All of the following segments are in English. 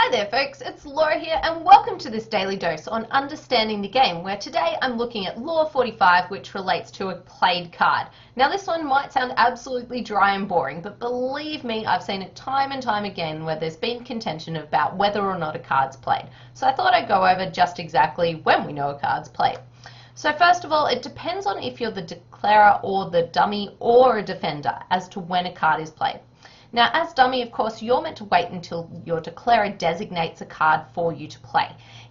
Hi there folks, it's Laura here and welcome to this daily dose on understanding the game, where today I'm looking at Law 45, which relates to a played card. Now this one might sound absolutely dry and boring, but believe me, I've seen it time and time again where there's been contention about whether or not a card's played. So I thought I'd go over just exactly when we know a card's played. So first of all, it depends on if you're the declarer or the dummy or a defender as to when a card is played. Now, as dummy, of course, you're meant to wait until your declarer designates a card for you to play.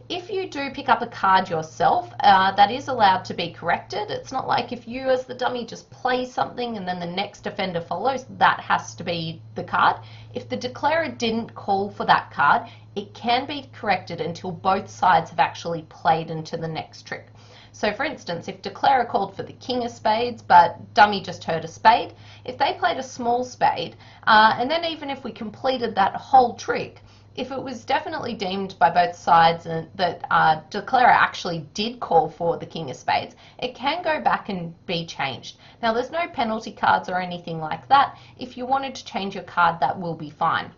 If you do pick up a card yourself, that is allowed to be corrected. It's not like if you as the dummy just play something and then the next defender follows, that has to be the card. If the declarer didn't call for that card, it can be corrected until both sides have actually played into the next trick. So for instance, if declarer called for the king of spades, but dummy just heard a spade, if they played a small spade, and then even if we completed that whole trick, if it was definitely deemed by both sides that declarer actually did call for the king of spades, it can go back and be changed. Now there's no penalty cards or anything like that. If you wanted to change your card, that will be fine.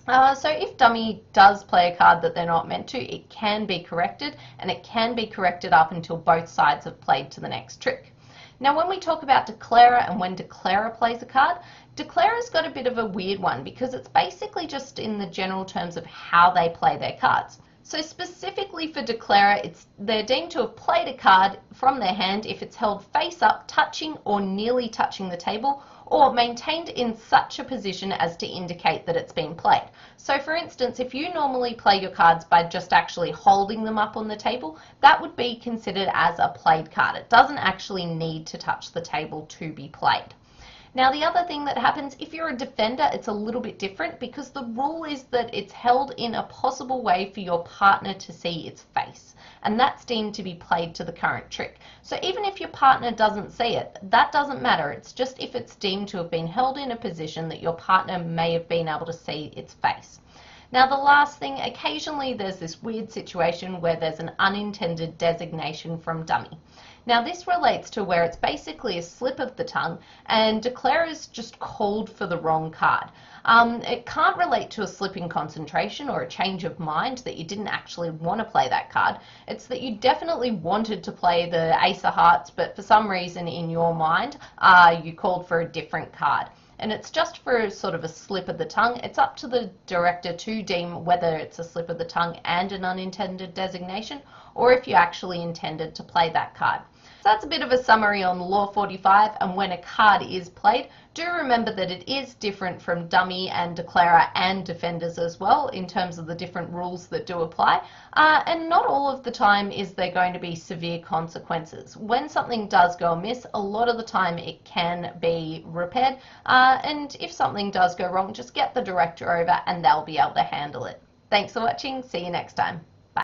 So if dummy does play a card that they're not meant to, it can be corrected, and it can be corrected up until both sides have played to the next trick. Now when we talk about declarer and when declarer plays a card, declarer's got a bit of a weird one because it's basically just in the general terms of how they play their cards. So specifically for declarer, they're deemed to have played a card from their hand if it's held face up, touching or nearly touching the table, or maintained in such a position as to indicate that it's been played. So for instance, if you normally play your cards by just actually holding them up on the table, that would be considered as a played card. It doesn't actually need to touch the table to be played. Now the other thing that happens, if you're a defender, it's a little bit different because the rule is that it's held in a possible way for your partner to see its face, and that's deemed to be played to the current trick. So even if your partner doesn't see it, that doesn't matter. It's just if it's deemed to have been held in a position that your partner may have been able to see its face. Now the last thing, occasionally there's this weird situation where there's an unintended designation from dummy. Now this relates to where it's basically a slip of the tongue and declarer's just called for the wrong card. It can't relate to a slip in concentration or a change of mind that you didn't actually want to play that card. It's that you definitely wanted to play the ace of hearts, but for some reason in your mind you called for a different card. And it's just for sort of a slip of the tongue. It's up to the director to deem whether it's a slip of the tongue and an unintended designation, or if you actually intended to play that card. So that's a bit of a summary on Law 45 and when a card is played. Do remember that it is different from dummy and declarer and defenders as well in terms of the different rules that do apply. And not all of the time is there going to be severe consequences. When something does go amiss, a lot of the time it can be repaired. And if something does go wrong, just get the director over and they'll be able to handle it. Thanks for watching. See you next time.